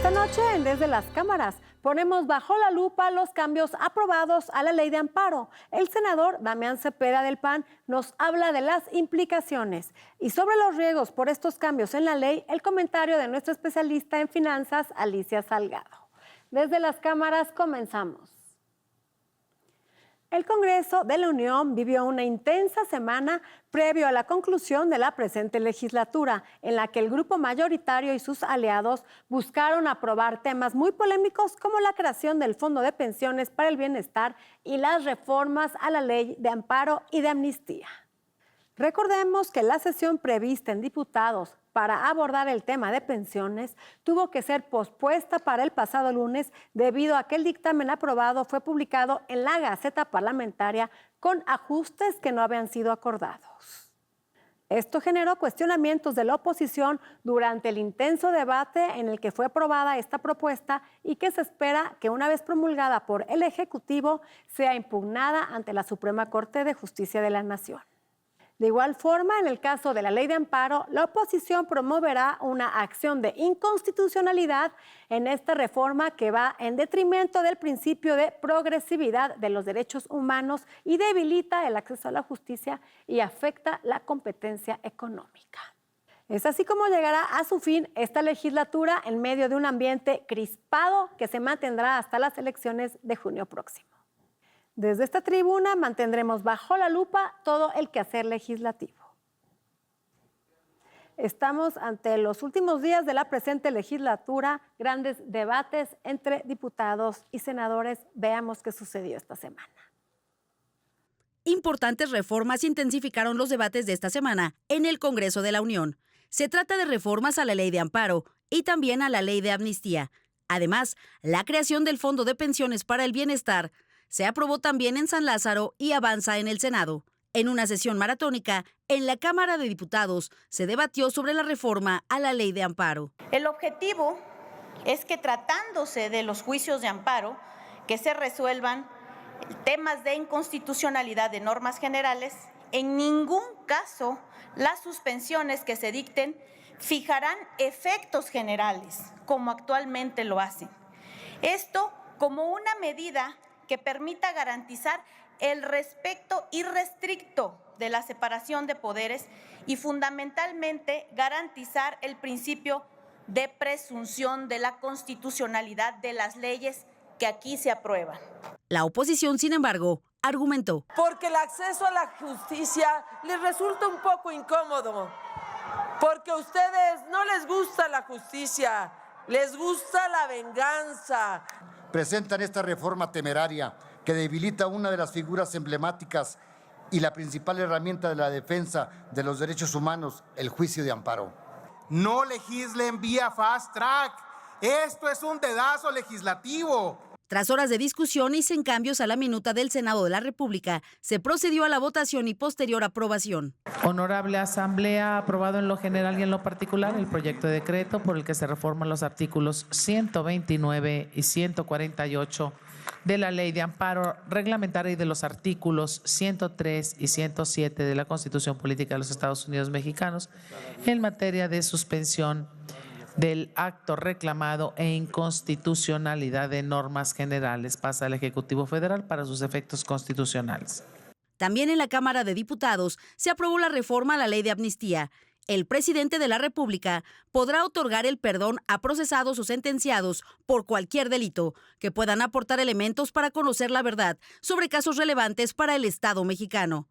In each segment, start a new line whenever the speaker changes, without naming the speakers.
Esta noche, en Desde las Cámaras, ponemos bajo la lupa los cambios aprobados a la ley de amparo. El senador Damián Cepeda del PAN nos habla de las implicaciones. Y sobre los riesgos por estos cambios en la ley, el comentario de nuestra especialista en finanzas, Alicia Salgado. Desde las Cámaras comenzamos. El Congreso de la Unión vivió una intensa semana previo a la conclusión de la presente legislatura, en la que el grupo mayoritario y sus aliados buscaron aprobar temas muy polémicos como la creación del Fondo de Pensiones para el Bienestar y las reformas a la Ley de Amparo y de Amnistía. Recordemos que la sesión prevista en diputados para abordar el tema de pensiones tuvo que ser pospuesta para el pasado lunes debido a que el dictamen aprobado fue publicado en la Gaceta Parlamentaria con ajustes que no habían sido acordados. Esto generó cuestionamientos de la oposición durante el intenso debate en el que fue aprobada esta propuesta y que se espera que una vez promulgada por el Ejecutivo sea impugnada ante la Suprema Corte de Justicia de la Nación. De igual forma, en el caso de la ley de amparo, la oposición promoverá una acción de inconstitucionalidad en esta reforma que va en detrimento del principio de progresividad de los derechos humanos y debilita el acceso a la justicia y afecta la competencia económica. Es así como llegará a su fin esta legislatura en medio de un ambiente crispado que se mantendrá hasta las elecciones de junio próximo. Desde esta tribuna mantendremos bajo la lupa todo el quehacer legislativo. Estamos ante los últimos días de la presente legislatura, grandes debates entre diputados y senadores. Veamos qué sucedió esta semana.
Importantes reformas intensificaron los debates de esta semana en el Congreso de la Unión. Se trata de reformas a la Ley de Amparo y también a la Ley de Amnistía. Además, la creación del Fondo de Pensiones para el Bienestar se aprobó también en San Lázaro y avanza en el Senado. En una sesión maratónica, en la Cámara de Diputados se debatió sobre la reforma a la Ley de Amparo.
El objetivo es que, tratándose de los juicios de amparo, que se resuelvan temas de inconstitucionalidad de normas generales. En ningún caso las suspensiones que se dicten fijarán efectos generales, como actualmente lo hacen. Esto como una medida que permita garantizar el respeto irrestricto de la separación de poderes y fundamentalmente garantizar el principio de presunción de la constitucionalidad de las leyes que aquí se aprueban.
La oposición, sin embargo, argumentó.
Porque el acceso a la justicia les resulta un poco incómodo, porque a ustedes no les gusta la justicia, les gusta la venganza.
Presentan esta reforma temeraria que debilita una de las figuras emblemáticas y la principal herramienta de la defensa de los derechos humanos, el juicio de amparo.
No legislen vía fast track. Esto es un dedazo legislativo.
Tras horas de discusión y sin cambios a la minuta del Senado de la República, se procedió a la votación y posterior aprobación.
Honorable Asamblea, aprobado en lo general y en lo particular el proyecto de decreto por el que se reforman los artículos 129 y 148 de la Ley de Amparo Reglamentaria y de los artículos 103 y 107 de la Constitución Política de los Estados Unidos Mexicanos en materia de suspensión del acto reclamado e inconstitucionalidad de normas generales. Pasa al Ejecutivo Federal para sus efectos constitucionales.
También en la Cámara de Diputados se aprobó la reforma a la Ley de Amnistía. El presidente de la República podrá otorgar el perdón a procesados o sentenciados por cualquier delito que puedan aportar elementos para conocer la verdad sobre casos relevantes para el Estado mexicano.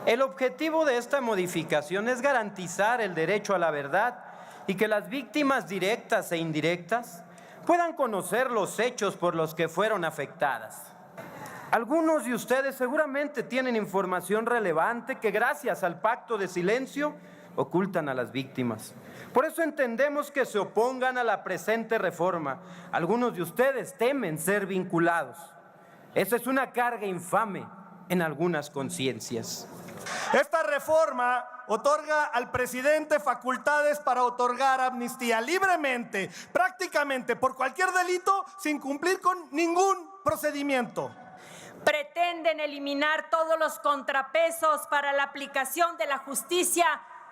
El objetivo de esta modificación es garantizar el derecho a la verdad y que las víctimas directas e indirectas puedan conocer los hechos por los que fueron afectadas. Algunos de ustedes seguramente tienen información relevante que gracias al pacto de silencio ocultan a las víctimas. Por eso entendemos que se opongan a la presente reforma. Algunos de ustedes temen ser vinculados. Esa es una carga infame en algunas conciencias.
Esta reforma otorga al presidente facultades para otorgar amnistía libremente, prácticamente por cualquier delito, sin cumplir con ningún procedimiento.
Pretenden eliminar todos los contrapesos para la aplicación de la justicia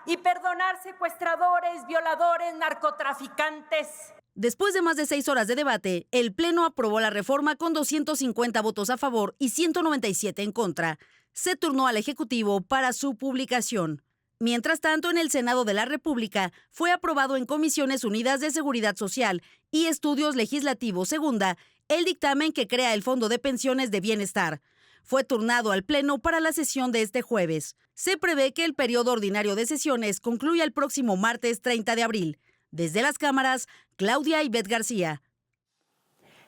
y perdonar secuestradores, violadores, narcotraficantes.
Después de más de 6 horas de debate, el Pleno aprobó la reforma con 250 votos a favor y 197 en contra. Se turnó al Ejecutivo para su publicación. Mientras tanto, en el Senado de la República fue aprobado en Comisiones Unidas de Seguridad Social y Estudios Legislativos Segunda el dictamen que crea el Fondo de Pensiones de Bienestar. Fue turnado al Pleno para la sesión de este jueves. Se prevé que el periodo ordinario de sesiones concluya el próximo martes 30 de abril. Desde las cámaras, Claudia Ivette García.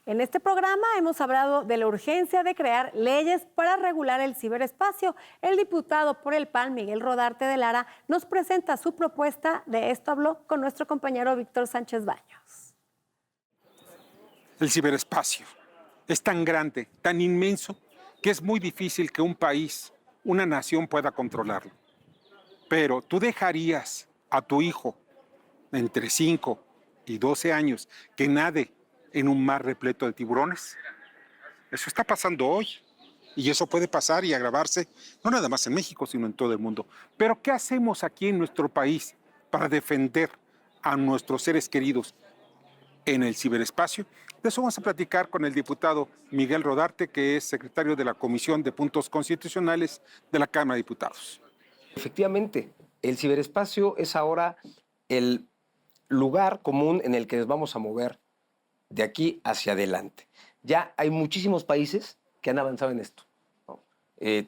En este programa hemos hablado de la urgencia de crear leyes para regular el ciberespacio. El diputado por el PAN, Miguel Rodarte de Lara, nos presenta su propuesta. De esto habló con nuestro compañero Víctor Sánchez Baños.
El ciberespacio es tan grande, tan inmenso, que es muy difícil que un país, una nación pueda controlarlo. Pero ¿tú dejarías a tu hijo entre 5 y 12 años que nade en un mar repleto de tiburones? Eso está pasando hoy. Y eso puede pasar y agravarse, no nada más en México, sino en todo el mundo. Pero ¿qué hacemos aquí en nuestro país para defender a nuestros seres queridos en el ciberespacio? De eso vamos a platicar con el diputado Miguel Rodarte, que es secretario de la Comisión de Puntos Constitucionales de la Cámara de Diputados.
Efectivamente, el ciberespacio es ahora el lugar común en el que nos vamos a mover de aquí hacia adelante. Ya hay muchísimos países que han avanzado en esto, ¿no?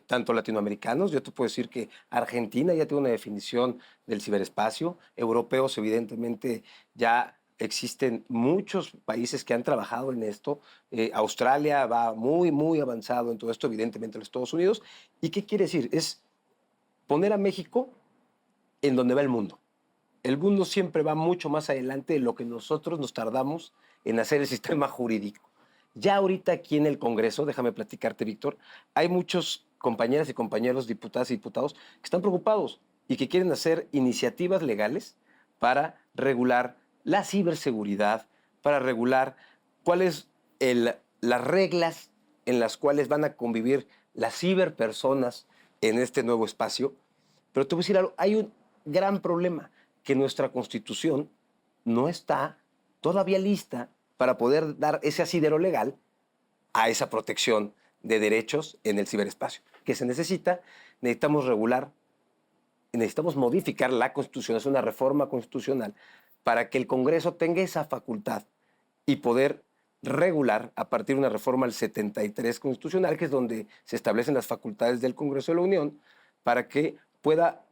Tanto latinoamericanos, yo te puedo decir que Argentina ya tiene una definición del ciberespacio, europeos evidentemente ya existen muchos países que han trabajado en esto, Australia va muy avanzado en todo esto, evidentemente los Estados Unidos. ¿Y qué quiere decir? Es poner a México en donde va el mundo. El mundo siempre va mucho más adelante de lo que nosotros nos tardamos en hacer el sistema jurídico. Ya ahorita aquí en el Congreso, déjame platicarte, Víctor, hay muchos compañeras y compañeros, diputadas y diputados, que están preocupados y que quieren hacer iniciativas legales para regular la ciberseguridad, para regular cuáles las reglas en las cuales van a convivir las ciberpersonas en este nuevo espacio. Pero te voy a decir algo, hay un gran problema, que nuestra Constitución no está todavía lista para poder dar ese asidero legal a esa protección de derechos en el ciberespacio. ¿Qué se necesita? Necesitamos regular, necesitamos modificar la Constitución, es una reforma constitucional, para que el Congreso tenga esa facultad y poder regular a partir de una reforma al 73 constitucional, que es donde se establecen las facultades del Congreso de la Unión, para que pueda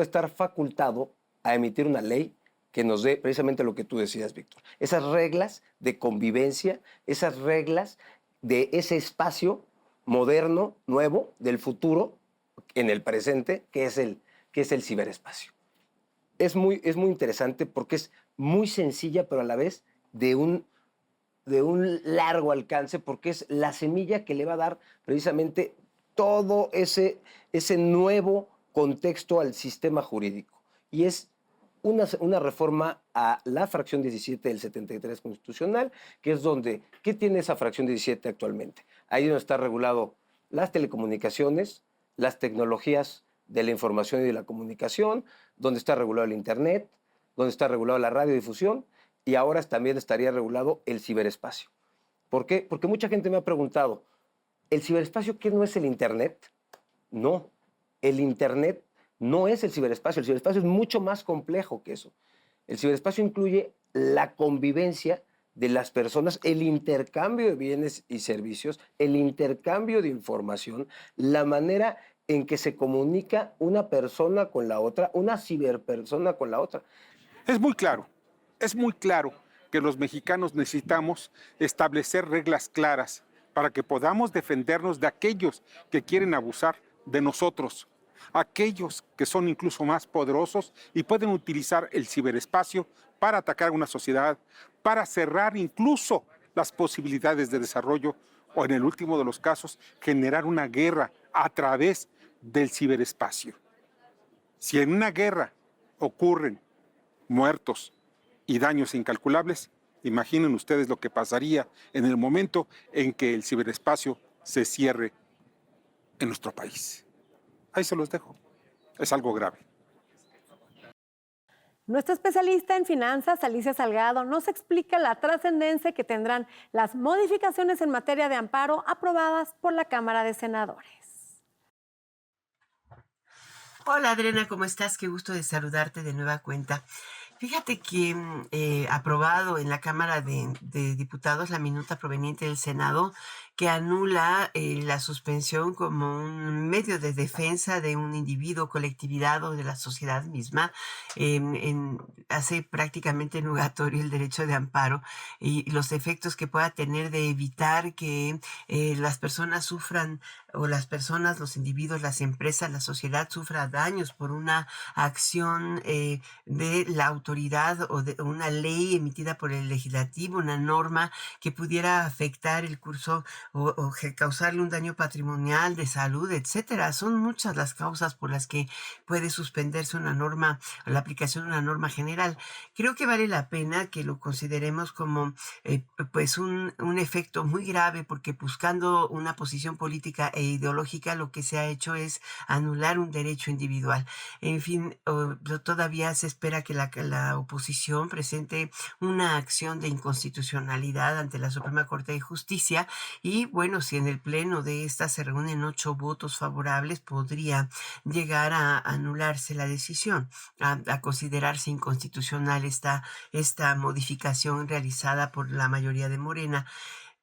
estar facultado a emitir una ley que nos dé precisamente lo que tú decías, Víctor. Esas reglas de convivencia, esas reglas de ese espacio moderno, nuevo, del futuro, en el presente, que es el ciberespacio. Es muy interesante porque es muy sencilla, pero a la vez de un largo alcance, porque es la semilla que le va a dar precisamente todo ese nuevo contexto al sistema jurídico. Y es una reforma a la fracción 17 del 73 constitucional, que es donde, ¿qué tiene esa fracción 17 actualmente? Ahí donde está regulado las telecomunicaciones, las tecnologías de la información y de la comunicación, donde está regulado el Internet, donde está regulado la radiodifusión, y ahora también estaría regulado el ciberespacio. ¿Por qué? Porque mucha gente me ha preguntado, ¿el ciberespacio qué no es el Internet? No, el Internet no es el ciberespacio es mucho más complejo que eso. El ciberespacio incluye la convivencia de las personas, el intercambio de bienes y servicios, el intercambio de información, la manera en que se comunica una persona con la otra, una ciberpersona con la otra.
Es muy claro que los mexicanos necesitamos establecer reglas claras para que podamos defendernos de aquellos que quieren abusar de nosotros, aquellos que son incluso más poderosos y pueden utilizar el ciberespacio para atacar a una sociedad, para cerrar incluso las posibilidades de desarrollo o, en el último de los casos, generar una guerra a través del ciberespacio. Si en una guerra ocurren muertos y daños incalculables, imaginen ustedes lo que pasaría en el momento en que el ciberespacio se cierre en nuestro país. Ahí se los dejo. Es algo grave.
Nuestra especialista en finanzas, Alicia Salgado, nos explica la trascendencia que tendrán las modificaciones en materia de amparo aprobadas por la Cámara de Senadores.
Hola Adriana, ¿cómo estás? Qué gusto de saludarte de nueva cuenta. Fíjate que aprobado en la Cámara de Diputados la minuta proveniente del Senado que anula la suspensión como un medio de defensa de un individuo, colectividad o de la sociedad misma, hace prácticamente nugatorio el derecho de amparo y los efectos que pueda tener de evitar que las personas sufran, o las personas, los individuos, las empresas, la sociedad sufra daños por una acción de la autoridad o de una ley emitida por el legislativo, una norma que pudiera afectar el curso o causarle un daño patrimonial, de salud, etcétera. Son muchas las causas por las que puede suspenderse una norma, la aplicación de una norma general. Creo que vale la pena que lo consideremos como pues un efecto muy grave, porque buscando una posición política e ideológica, lo que se ha hecho es anular un derecho individual. En fin, todavía se espera que la oposición presente una acción de inconstitucionalidad ante la Suprema Corte de Justicia y, bueno, si en el pleno de esta se reúnen 8 votos favorables, podría llegar a anularse la decisión, a considerarse inconstitucional esta modificación realizada por la mayoría de Morena.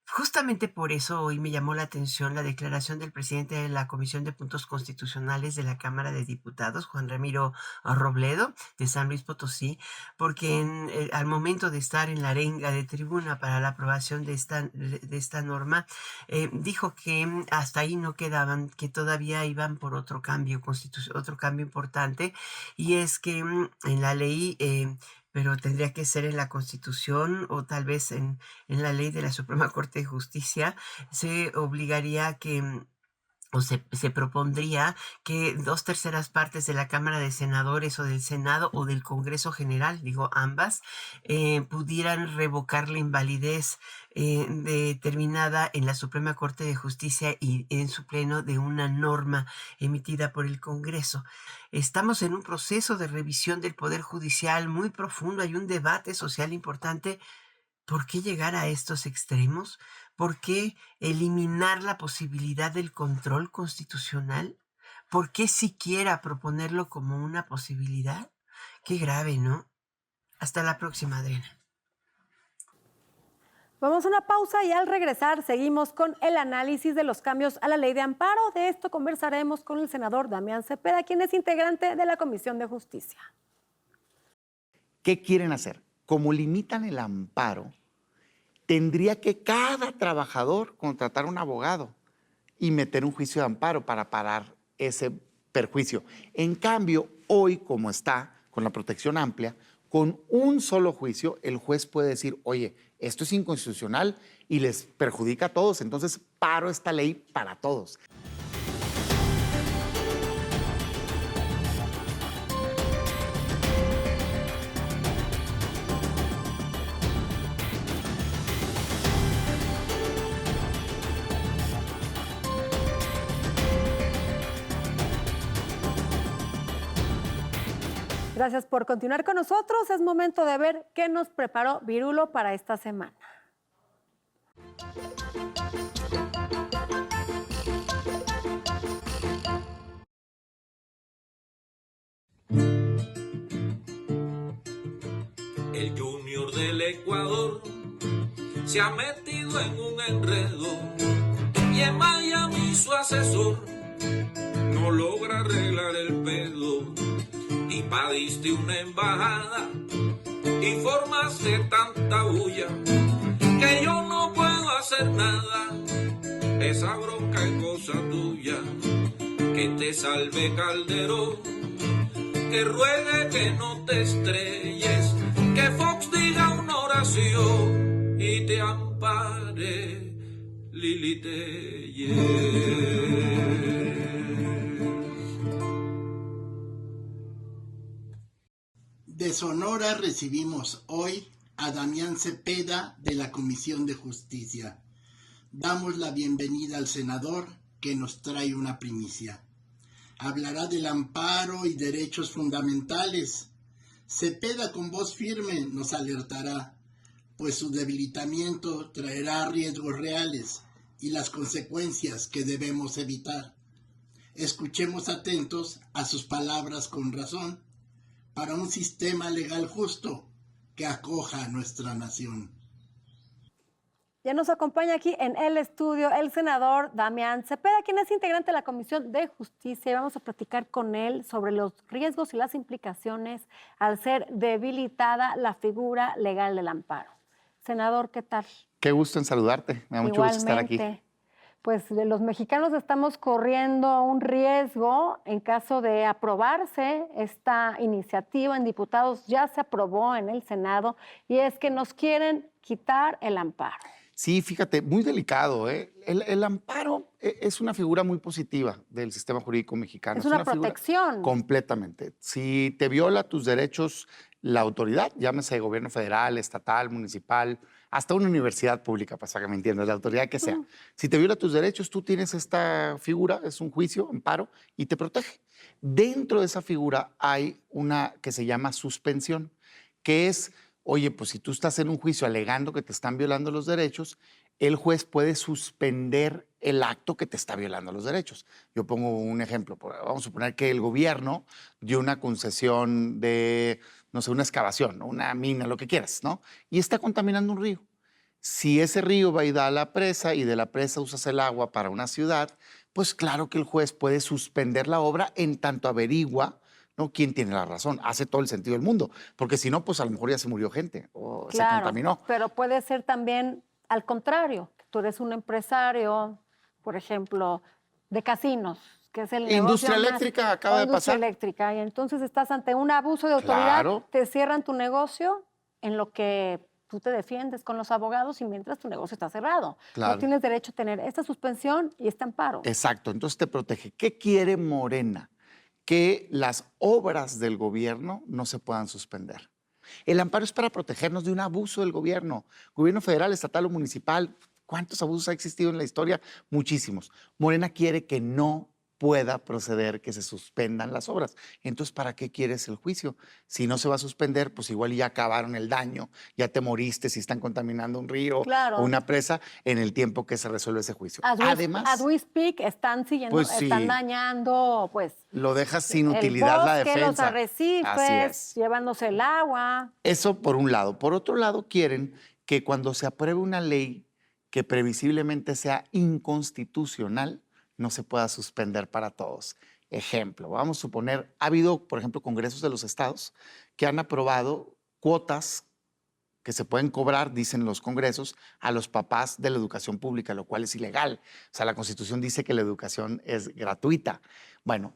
Justamente por eso hoy me llamó la atención la declaración del presidente de la Comisión de Puntos Constitucionales de la Cámara de Diputados, Juan Ramiro Robledo, de San Luis Potosí, porque al momento de estar en la arenga de tribuna para la aprobación de esta norma, dijo que hasta ahí no quedaban, que todavía iban por otro cambio importante, y es que en la ley pero tendría que ser en la Constitución o tal vez en la ley de la Suprema Corte de Justicia, se obligaría que o se propondría que 2/3 partes de la Cámara de Senadores o del Senado o del Congreso General, digo ambas, pudieran revocar la invalidez determinada en la Suprema Corte de Justicia y en su pleno de una norma emitida por el Congreso. Estamos en un proceso de revisión del Poder Judicial muy profundo, hay un debate social importante. ¿Por qué llegar a estos extremos? ¿Por qué eliminar la posibilidad del control constitucional? ¿Por qué siquiera proponerlo como una posibilidad? Qué grave, ¿no? Hasta la próxima, Adriana.
Vamos a una pausa y al regresar seguimos con el análisis de los cambios a la ley de amparo. De esto conversaremos con el senador Damián Cepeda, quien es integrante de la Comisión de Justicia.
¿Qué quieren hacer? Como limitan el amparo, tendría que cada trabajador contratar un abogado y meter un juicio de amparo para parar ese perjuicio. En cambio, hoy, como está, con la protección amplia, con un solo juicio, el juez puede decir, oye, esto es inconstitucional y les perjudica a todos, entonces paro esta ley para todos.
Gracias por continuar con nosotros. Es momento de ver qué nos preparó Virulo para esta semana.
El Junior del Ecuador se ha metido en un enredo y en Miami su asesor no logra arreglar el pedo. Invadiste una embajada y formaste tanta bulla que yo no puedo hacer nada. Esa bronca es cosa tuya. Que te salve Calderón, que ruegue que no te estrelles, que Fox diga una oración y te ampare Lili Telles.
De Sonora recibimos hoy a Damián Cepeda de la Comisión de Justicia. Damos la bienvenida al senador que nos trae una primicia. Hablará del amparo y derechos fundamentales. Cepeda con voz firme nos alertará, pues su debilitamiento traerá riesgos reales y las consecuencias que debemos evitar. Escuchemos atentos a sus palabras con razón para un sistema legal justo que acoja a nuestra nación.
Ya nos acompaña aquí en el estudio el senador Damián Cepeda, quien es integrante de la Comisión de Justicia, y vamos a platicar con él sobre los riesgos y las implicaciones al ser debilitada la figura legal del amparo. Senador, ¿qué tal?
Qué gusto en saludarte. Me da mucho gusto estar aquí.
Pues los mexicanos estamos corriendo un riesgo en caso de aprobarse esta iniciativa en diputados. Ya se aprobó en el Senado y es que nos quieren quitar el amparo.
Sí, fíjate, muy delicado, ¿eh? El amparo es una figura muy positiva del sistema jurídico mexicano.
Es una protección.
Completamente. Si te viola tus derechos la autoridad, llámese gobierno federal, estatal, municipal, hasta una universidad pública, para que me entiendas, la autoridad que sea. Si te viola tus derechos, tú tienes esta figura, es un juicio, amparo, y te protege. Dentro de esa figura hay una que se llama suspensión, que es, oye, pues si tú estás en un juicio alegando que te están violando los derechos, el juez puede suspender el acto que te está violando los derechos. Yo pongo un ejemplo. Vamos a suponer que el gobierno dio una concesión de, no sé, una excavación, una mina, lo que quieras, ¿no? Y está contaminando un río. Si ese río va y da a la presa y de la presa usas el agua para una ciudad, pues claro que el juez puede suspender la obra en tanto averigua, ¿no? ¿Quién tiene la razón? Hace todo el sentido del mundo, porque si no, pues a lo mejor ya se murió gente o se contaminó.
Pero puede ser también al contrario, que tú eres un empresario, por ejemplo, de casinos, que es el
industria eléctrica acaba de pasar.
Industria eléctrica, y entonces estás ante un abuso de autoridad, te cierran tu negocio en lo que tú te defiendes con los abogados y mientras tu negocio está cerrado. No tienes derecho a tener esta suspensión y este amparo.
Exacto, entonces te protege. ¿Qué quiere Morena? Que las obras del gobierno no se puedan suspender. El amparo es para protegernos de un abuso del gobierno federal, estatal o municipal. ¿Cuántos abusos ha existido en la historia? Muchísimos. Morena quiere que no pueda proceder que se suspendan las obras. Entonces, ¿para qué quieres el juicio? Si no se va a suspender, pues igual ya acabaron el daño, ya te moriste si están contaminando un río o una presa en el tiempo que se resuelve ese juicio.
Además, as we speak, están siguiendo,
pues sí,
están dañando, pues...
Lo dejas sin utilidad la defensa.
Los arrecifes, llevándose el agua.
Eso por un lado. Por otro lado, quieren que cuando se apruebe una ley que previsiblemente sea inconstitucional, no se pueda suspender para todos. Ejemplo, vamos a suponer, ha habido, por ejemplo, congresos de los estados que han aprobado cuotas que se pueden cobrar, dicen los congresos, a los papás de la educación pública, lo cual es ilegal. O sea, la Constitución dice que la educación es gratuita. Bueno,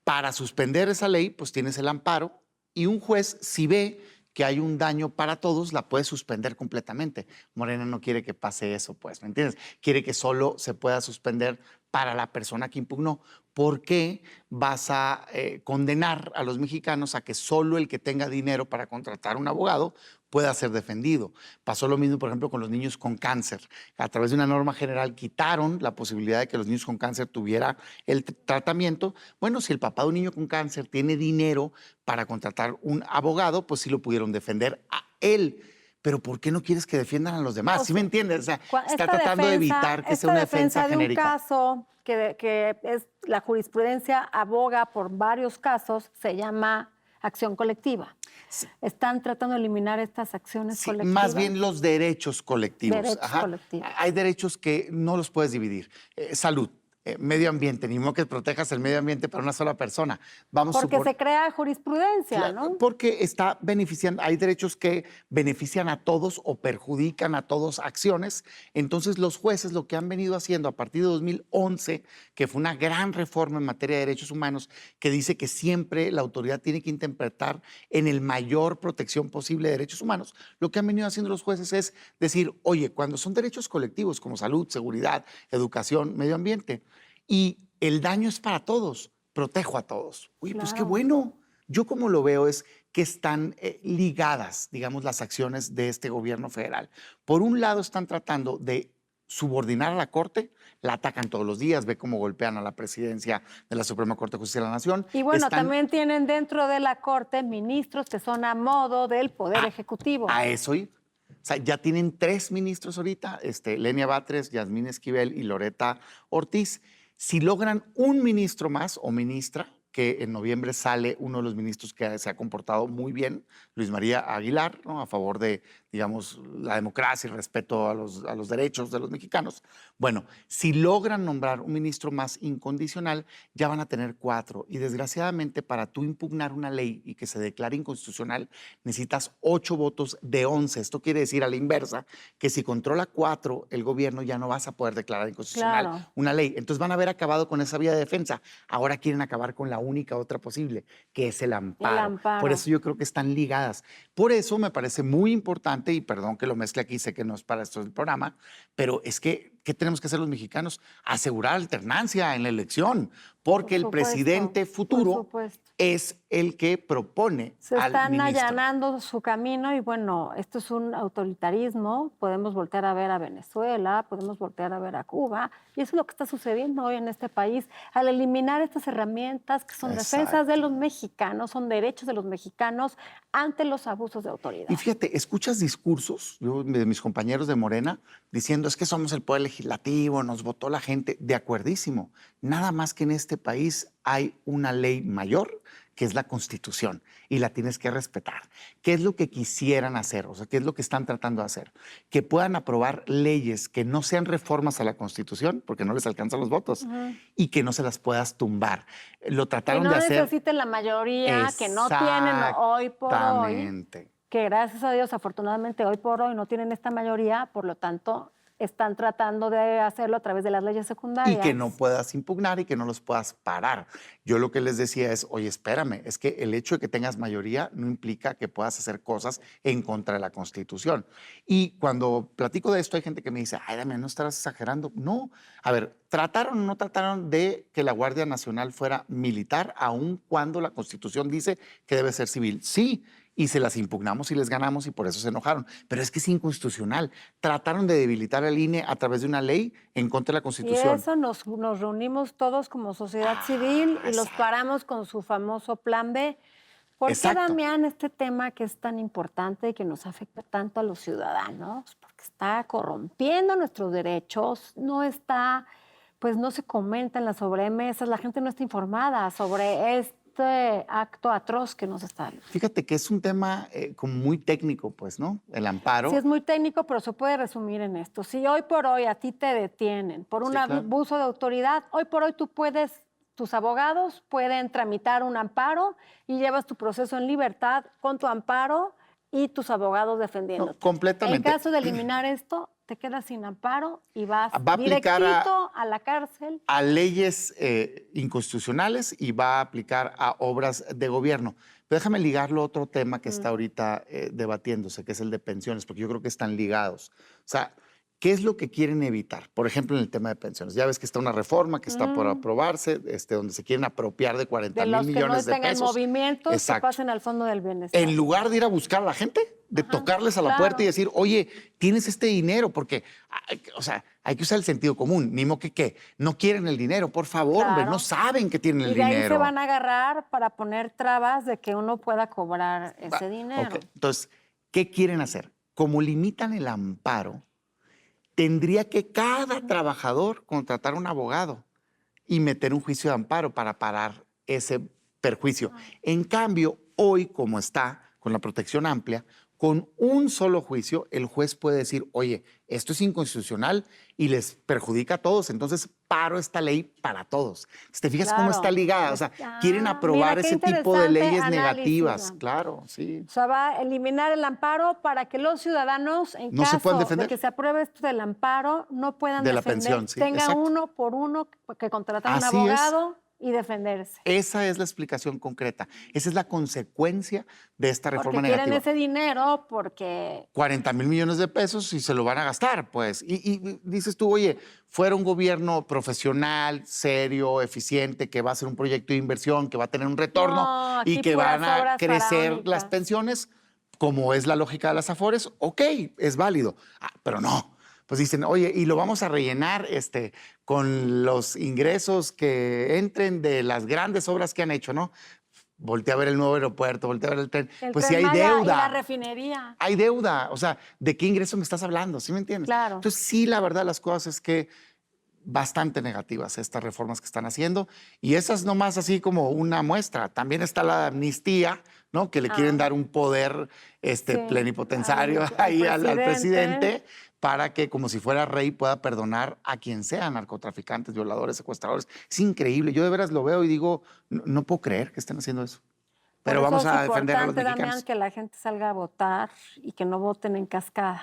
para suspender esa ley, pues tienes el amparo y un juez, si ve que hay un daño para todos, la puede suspender completamente. Morena no quiere que pase eso, pues, ¿me entiendes? Quiere que solo se pueda suspender para la persona que impugnó. ¿Por qué vas a condenar a los mexicanos a que solo el que tenga dinero para contratar un abogado pueda ser defendido? Pasó lo mismo, por ejemplo, con los niños con cáncer. A través de una norma general quitaron la posibilidad de que los niños con cáncer tuvieran el tratamiento. Bueno, si el papá de un niño con cáncer tiene dinero para contratar un abogado, pues sí lo pudieron defender a él. Pero ¿por qué no quieres que defiendan a los demás? ¿Sí me entiendes? O sea, está tratando de evitar que sea una defensa genérica.
Un caso que es la jurisprudencia aboga por varios casos, se llama acción colectiva. Sí. Están tratando de eliminar estas acciones colectivas.
Más bien los derechos colectivos.
Colectivos.
Hay derechos que no los puedes dividir. Salud. Medio ambiente, ni modo que protejas el medio ambiente para una sola persona.
Porque se crea jurisprudencia, ¿no?
Porque está beneficiando, hay derechos que benefician a todos o perjudican a todos acciones. Entonces los jueces lo que han venido haciendo a partir de 2011, que fue una gran reforma en materia de derechos humanos, que dice que siempre la autoridad tiene que interpretar en el mayor protección posible de derechos humanos, lo que han venido haciendo los jueces es decir, oye, cuando son derechos colectivos como salud, seguridad, educación, medio ambiente, y el daño es para todos, protejo a todos. Oye, pues qué bueno. Yo como lo veo es que están ligadas, digamos, las acciones de este gobierno federal. Por un lado están tratando de subordinar a la Corte, la atacan todos los días, ve cómo golpean a la presidencia de la Suprema Corte de Justicia de la Nación.
Y bueno, también tienen dentro de la Corte ministros que son a modo del Poder Ejecutivo.
A eso iba. O sea, ya tienen 3 ministros ahorita, Lenia Batres, Yasmín Esquivel y Loreta Ortiz. Si logran un ministro más o ministra, que en noviembre sale uno de los ministros que se ha comportado muy bien, Luis María Aguilar, ¿no? A favor de, digamos, la democracia y el respeto a los derechos de los mexicanos. Bueno, si logran nombrar un ministro más incondicional, ya van a tener 4. Y desgraciadamente, para tú impugnar una ley y que se declare inconstitucional, necesitas 8 votos de 11. Esto quiere decir a la inversa, que si controla 4 el gobierno, ya no vas a poder declarar inconstitucional una ley. Entonces van a haber acabado con esa vía de defensa. Ahora quieren acabar con la única otra posible, que es el amparo.
El amparo.
Por eso yo creo que están ligadas. Por eso me parece muy importante, y perdón que lo mezcle aquí, sé que no es para esto el programa, pero es que, ¿qué tenemos que hacer los mexicanos? Asegurar alternancia en la elección, porque el presidente futuro es el que propone
Se
al
están
ministro.
allanando su camino y bueno, esto es un autoritarismo. Podemos voltear a ver a Venezuela, podemos voltear a ver a Cuba y eso es lo que está sucediendo hoy en este país. Al eliminar estas herramientas que son defensas de los mexicanos, son derechos de los mexicanos ante los abusos de autoridad.
Y fíjate, escuchas discursos de mis compañeros de Morena diciendo es que somos el poder legislativo, nos votó la gente. De acuerdísimo. Nada más que en este país hay una ley mayor que es la Constitución y la tienes que respetar. ¿Qué es lo que quisieran hacer? O sea, ¿qué es lo que están tratando de hacer? Que puedan aprobar leyes que no sean reformas a la Constitución, porque no les alcanzan los votos, y que no se las puedas tumbar. Lo trataron de hacer.
Que no necesiten la mayoría, que no tienen hoy por hoy.
Exactamente.
Que gracias a Dios, afortunadamente, hoy por hoy no tienen esta mayoría, por lo tanto, están tratando de hacerlo a través de las leyes secundarias.
Y que no puedas impugnar y que no los puedas parar. Yo lo que les decía es, oye, espérame, es que el hecho de que tengas mayoría no implica que puedas hacer cosas en contra de la Constitución. Y cuando platico de esto hay gente que me dice, ay, Damián, ¿no estarás exagerando? No. A ver, ¿trataron o no trataron de que la Guardia Nacional fuera militar, aun cuando la Constitución dice que debe ser civil? Sí. Y se las impugnamos y les ganamos y por eso se enojaron. Pero es que es inconstitucional. Trataron de debilitar al INE a través de una ley en contra de la Constitución.
Y eso nos reunimos todos como sociedad civil y los paramos con su famoso plan B. ¿Por qué, Damián, este tema que es tan importante y que nos afecta tanto a los ciudadanos? Porque está corrompiendo nuestros derechos, no está, pues no se comenta en las sobremesas, la gente no está informada sobre este acto atroz que nos está dando.
Fíjate que es un tema como muy técnico, pues, ¿no? El amparo.
Sí, es muy técnico, pero se puede resumir en esto. Si hoy por hoy a ti te detienen por un abuso de autoridad, hoy por hoy tus abogados pueden tramitar un amparo y llevas tu proceso en libertad con tu amparo y tus abogados defendiéndote.
No, completamente.
En caso de eliminar esto, te quedas sin amparo y vas directito a la cárcel.
A leyes inconstitucionales y va a aplicar a obras de gobierno. Pero déjame ligarlo a otro tema que está ahorita debatiéndose, que es el de pensiones, porque yo creo que están ligados. O sea, ¿qué es lo que quieren evitar? Por ejemplo, en el tema de pensiones. Ya ves que está una reforma que está por aprobarse, donde se quieren apropiar de 40,000 millones de pesos.
De los que no tengan movimientos, que pasen al Fondo del Bienestar.
En lugar de ir a buscar a la gente, de tocarles a la puerta y decir, oye, tienes este dinero, porque, o sea, hay que usar el sentido común. Ni modo que no quieren el dinero, por favor, hombre, no saben que tienen el dinero.
Y de ahí se van a agarrar para poner trabas de que uno pueda cobrar ese dinero.
Okay. Entonces, ¿qué quieren hacer? Como limitan el amparo, tendría que cada trabajador contratar un abogado y meter un juicio de amparo para parar ese perjuicio. En cambio, hoy, como está, con la protección amplia, con un solo juicio, el juez puede decir, oye, esto es inconstitucional y les perjudica a todos, entonces paro esta ley para todos. ¿Te fijas cómo está ligada? O sea, quieren aprobar ese tipo de leyes negativas. Claro, sí.
O sea, va a eliminar el amparo para que los ciudadanos, en caso de que se apruebe esto del amparo, no puedan defender.
De la pensión, sí.
Tenga uno por uno que contratar un abogado y defenderse.
Esa es la explicación concreta. Esa es la consecuencia de esta reforma negativa.
Porque quieren ese dinero porque...
40,000 millones de pesos y se lo van a gastar, pues. Y dices tú, oye, fuera un gobierno profesional, serio, eficiente, que va a hacer un proyecto de inversión, que va a tener un retorno y que van a crecer las pensiones, como es la lógica de las Afores, ok, es válido. Pero no. Pues dicen, oye, y lo vamos a rellenar con los ingresos que entren de las grandes obras que han hecho, ¿no? Voltea a ver el nuevo aeropuerto, voltea a ver el tren. Pues sí hay deuda.
Y la refinería.
Hay deuda. O sea, ¿de qué ingreso me estás hablando? ¿Sí me entiendes?
Claro.
Entonces, sí, la verdad, las cosas es que bastante negativas estas reformas que están haciendo. Y esas nomás así como una muestra. También está la amnistía, ¿no? Que le quieren dar un poder plenipotenciario ahí al presidente para que, como si fuera rey, pueda perdonar a quien sea, narcotraficantes, violadores, secuestradores. Es increíble. Yo de veras lo veo y digo, no puedo creer que estén haciendo eso. Pero vamos a defender a los mexicanos.
Es importante, Damián, que la gente salga a votar y que no voten en cascada.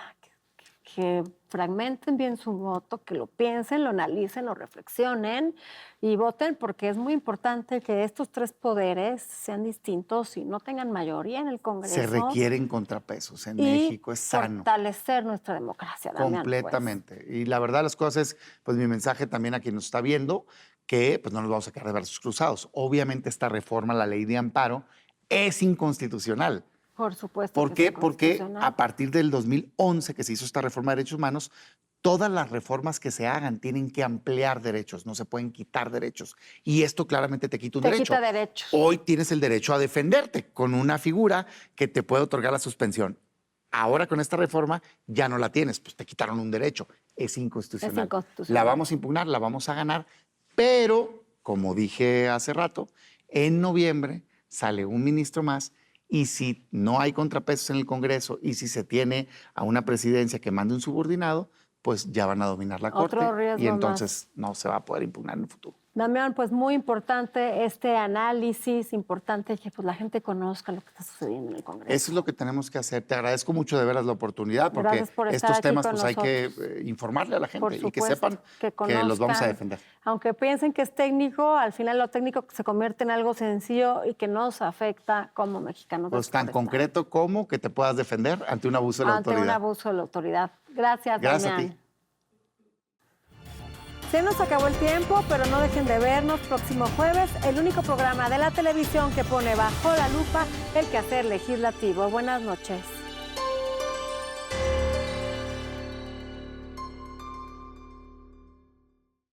Que fragmenten bien su voto, que lo piensen, lo analicen, lo reflexionen y voten, porque es muy importante que estos tres poderes sean distintos y no tengan mayoría en el Congreso.
Se requieren contrapesos en México, es sano.
Fortalecer nuestra democracia, Damián.
Completamente. Pues. Y la verdad las cosas es, pues mi mensaje también a quien nos está viendo, que pues no nos vamos a quedar de brazos cruzados. Obviamente esta reforma, la ley de amparo, es inconstitucional.
Por supuesto.
¿Por qué? Porque a partir del 2011 que se hizo esta reforma de derechos humanos, todas las reformas que se hagan tienen que ampliar derechos, no se pueden quitar derechos. Y esto claramente te quita un derecho.
Te quita derechos.
Hoy tienes el derecho a defenderte con una figura que te puede otorgar la suspensión. Ahora con esta reforma ya no la tienes, pues te quitaron un derecho. Es inconstitucional.
Es inconstitucional.
La vamos a impugnar, la vamos a ganar, pero, como dije hace rato, en noviembre sale un ministro más. Y si no hay contrapesos en el Congreso y si se tiene a una presidencia que mande un subordinado, pues ya van a dominar la Corte y entonces no se va a poder impugnar en el futuro.
Damián, pues muy importante este análisis, importante que pues, la gente conozca lo que está sucediendo en el Congreso.
Eso es lo que tenemos que hacer. Te agradezco mucho de veras la oportunidad porque estos temas pues hay que informarle a la gente y que sepan que los vamos a defender.
Aunque piensen que es técnico, al final lo técnico se convierte en algo sencillo y que nos afecta como mexicanos.
Pues tan concreto como que te puedas defender ante un abuso de la autoridad.
Ante un abuso de la autoridad. Gracias,
Damián.
A ti. Se nos acabó el tiempo, pero no dejen de vernos próximo jueves, el único programa de la televisión que pone bajo la lupa el quehacer legislativo. Buenas noches.